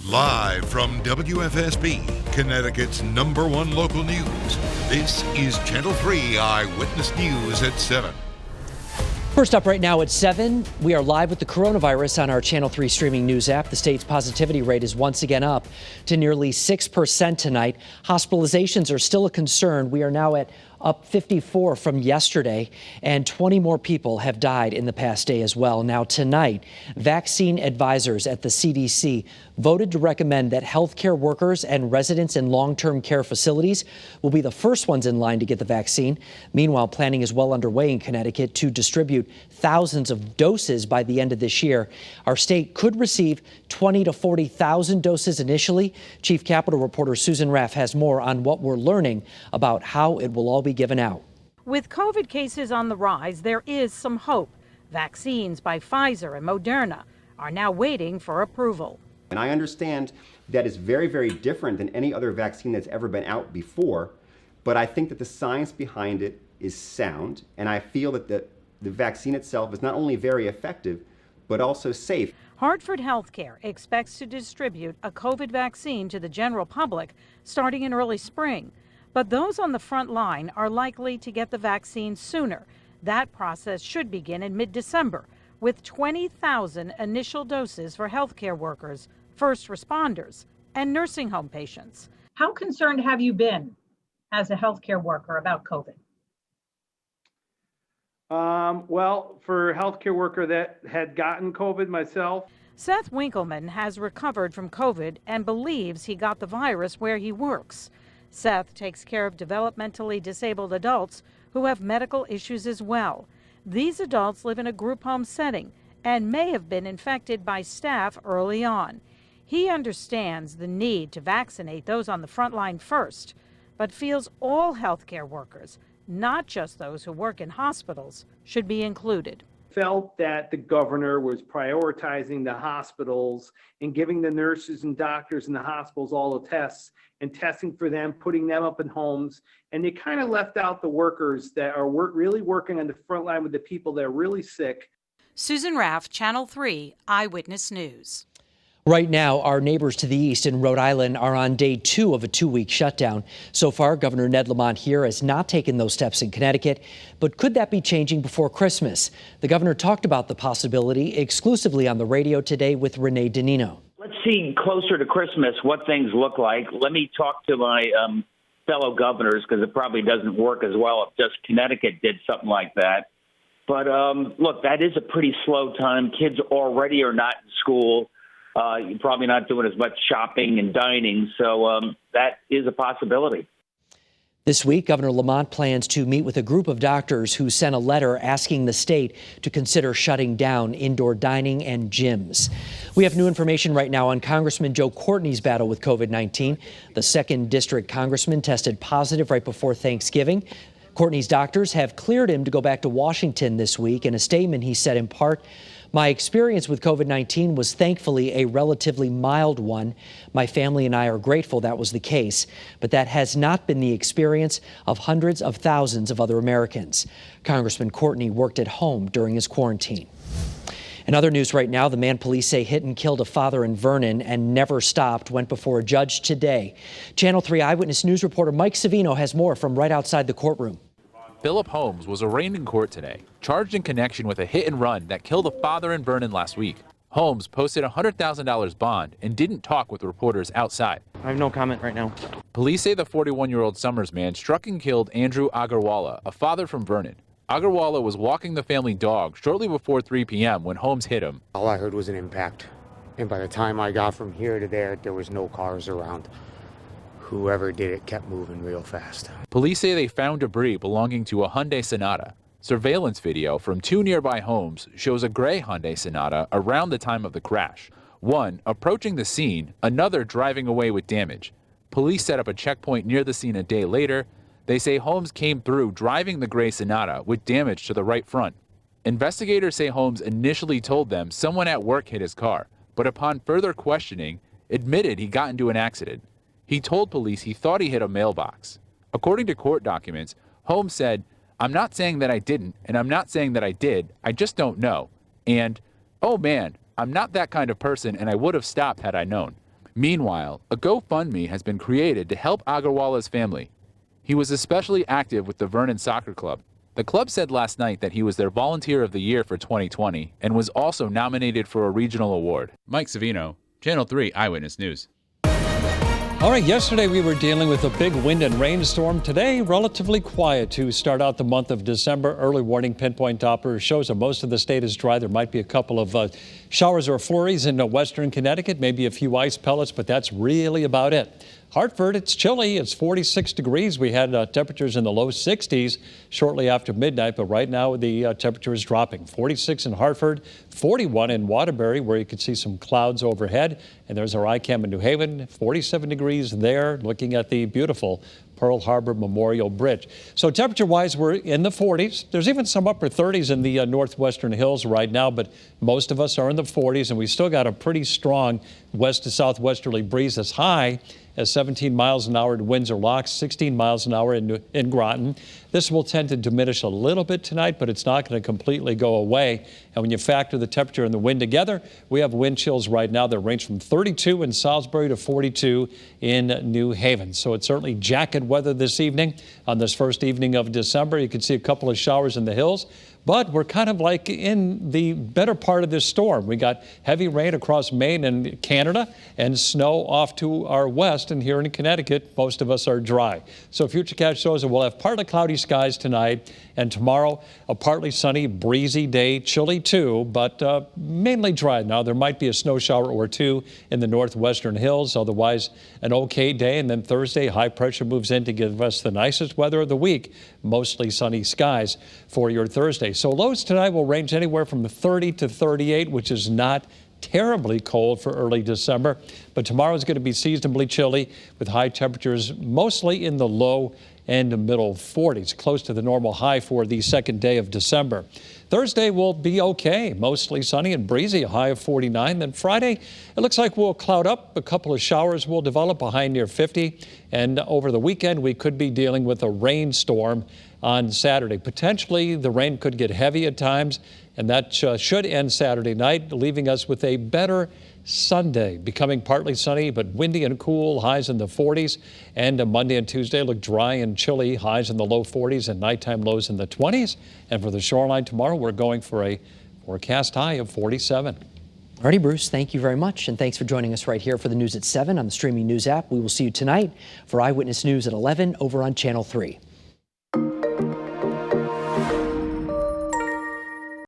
Live from WFSB, Connecticut's #1 local news, this is Channel 3 Eyewitness News at 7. First up right now at 7, we are live with the coronavirus on our Channel 3 streaming news app. The state's positivity rate is once again up to nearly 6% tonight. Hospitalizations are still a concern. We are now at up 54 from yesterday, and 20 more people have died in the past day as well. Now tonight, vaccine advisors at the CDC voted to recommend that healthcare workers and residents in long-term care facilities will be the first ones in line to get the vaccine. Meanwhile, planning is well underway in Connecticut to distribute thousands of doses by the end of this year. Our state could receive 20 to 40,000 doses initially. Chief Capitol reporter Susan Raff has more on what we're learning about how it will all be given out. With COVID cases on the rise, there is some hope. Vaccines by Pfizer and Moderna are now waiting for approval. And I understand that is very, very different than any other vaccine that's ever been out before, but I think that the science behind it is sound, and I feel that the vaccine itself is not only very effective, but also safe. Hartford Healthcare expects to distribute a COVID vaccine to the general public starting in early spring. But those on the front line are likely to get the vaccine sooner. That process should begin in mid-December, with 20,000 initial doses for healthcare workers, first responders, and nursing home patients. How concerned have you been as a healthcare worker about COVID? Well, for a healthcare worker that had gotten COVID myself. Seth Winkleman has recovered from COVID and believes he got the virus where he works. Seth takes care of developmentally disabled adults who have medical issues as well. These adults live in a group home setting and may have been infected by staff early on. He understands the need to vaccinate those on the front line first, but feels all healthcare workers, not just those who work in hospitals, should be included. Felt that the governor was prioritizing the hospitals and giving the nurses and doctors in the hospitals all the tests and testing for them, putting them up in homes. And they kind of left out the workers that are really working on the front line with the people that are really sick. Susan Raff, Channel 3 Eyewitness News. Right now, our neighbors to the east in Rhode Island are on day 2 of a 2-week shutdown. So far, Governor Ned Lamont here has not taken those steps in Connecticut. But could that be changing before Christmas? The governor talked about the possibility exclusively on the radio today with Renee Danino. Let's see closer to Christmas what things look like. Let me talk to my fellow governors, because it probably doesn't work as well if just Connecticut did something like that. But look, that is a pretty slow time. Kids already are not in school. You're probably not doing as much shopping and dining, so that is a possibility. This week, Governor Lamont plans to meet with a group of doctors who sent a letter asking the state to consider shutting down indoor dining and gyms. We have new information right now on Congressman Joe Courtney's battle with COVID-19. The 2nd District Congressman tested positive right before Thanksgiving. Courtney's doctors have cleared him to go back to Washington this week. In a statement, he said in part, "My experience with COVID-19 was thankfully a relatively mild one. My family and I are grateful that was the case, but that has not been the experience of hundreds of thousands of other Americans." Congressman Courtney worked at home during his quarantine. In other news right now, the man police say hit and killed a father in Vernon and never stopped went before a judge today. Channel 3 Eyewitness News reporter Mike Savino has more from right outside the courtroom. Philip Holmes was arraigned in court today, charged in connection with a hit and run that killed a father in Vernon last week. Holmes posted a $100,000 bond and didn't talk with reporters outside. I have no comment right now. Police say the 41-year-old Summers man struck and killed Andrew Agarwala, a father from Vernon. Agarwala was walking the family dog shortly before 3 p.m. when Holmes hit him. All I heard was an impact. And by the time I got from here to there was no cars around. Whoever did it kept moving real fast. Police say they found debris belonging to a Hyundai Sonata. Surveillance video from 2 nearby homes shows a gray Hyundai Sonata around the time of the crash. One approaching the scene, another driving away with damage. Police set up a checkpoint near the scene a day later. They say Holmes came through driving the gray Sonata with damage to the right front. Investigators say Holmes initially told them someone at work hit his car, but upon further questioning, admitted he got into an accident. He told police he thought he hit a mailbox. According to court documents, Holmes said, "I'm not saying that I didn't, and I'm not saying that I did, I just don't know." And, "Oh man, I'm not that kind of person and I would have stopped had I known." Meanwhile, a GoFundMe has been created to help Agarwala's family. He was especially active with the Vernon Soccer Club. The club said last night that he was their Volunteer of the Year for 2020 and was also nominated for a regional award. Mike Savino, Channel 3 Eyewitness News. All right, yesterday we were dealing with a big wind and rainstorm. Today, relatively quiet to start out the month of December. Early warning PINPOINT Doppler shows that most of the state is dry. There might be a couple of showers or flurries in western Connecticut, maybe a few ice pellets, but that's really about it. Hartford, it's chilly. It's 46 degrees. We had temperatures in the low 60s shortly after midnight, but right now the temperature is dropping. 46 in Hartford, 41 in Waterbury, where you can see some clouds overhead. And there's our ICAM in New Haven, 47 degrees there, looking at the beautiful Pearl Harbor Memorial Bridge. So temperature-wise, we're in the 40s. There's even some upper 30s in the northwestern hills right now, but most of us are in the 40s, and we still got a pretty strong west to southwesterly breeze as high as 17 miles an hour in Windsor Locks, 16 miles an hour in Groton. This will tend to diminish a little bit tonight, but it's not going to completely go away. And when you factor the temperature and the wind together, we have wind chills right now that range from 32 in Salisbury to 42 in New Haven. So it's certainly jacket weather this evening. On this first evening of December, you can see a couple of showers in the hills. But we're kind of like in the better part of this storm. We got heavy rain across Maine and Canada and snow off to our west. And here in Connecticut, most of us are dry. So Futurecast shows that we'll have partly cloudy skies tonight, and tomorrow a partly sunny, breezy day, chilly too, but mainly dry. Now there might be a snow shower or two in the northwestern hills, otherwise an okay day. And then Thursday, high pressure moves in to give us the nicest weather of the week, mostly sunny skies for your Thursday. So lows tonight will range anywhere from 30 to 38, which is not terribly cold for early December. But tomorrow is going to be seasonably chilly with high temperatures mostly in the low and middle 40s, close to the normal high for the second day of December. Thursday will be okay, mostly sunny and breezy, a high of 49. Then Friday, it looks like we'll cloud up. A couple of showers will develop, a high near 50. And over the weekend, we could be dealing with a rainstorm on Saturday. Potentially, the rain could get heavy at times, and that should end Saturday night, leaving us with a better Sunday, becoming partly sunny but windy and cool, highs in the 40s. And Monday and Tuesday look dry and chilly, highs in the low 40s and nighttime lows in the 20s. And for the shoreline tomorrow, we're going for a forecast high of 47. Alrighty, Bruce, thank you very much. And thanks for joining us right here for the news at 7 on the streaming news app. We will see you tonight for Eyewitness News at 11 over on Channel 3.